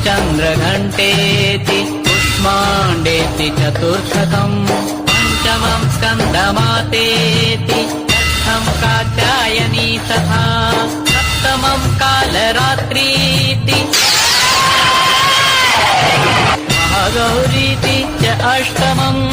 चन्द्रघण्टेति कुष्माण्डेति चतुर्थकम् पञ्चमम् स्कन्दमातेति षष्ठम् कात्यायनी तथा सप्तमम् कालरात्रीति महागौरीति च अष्टमम्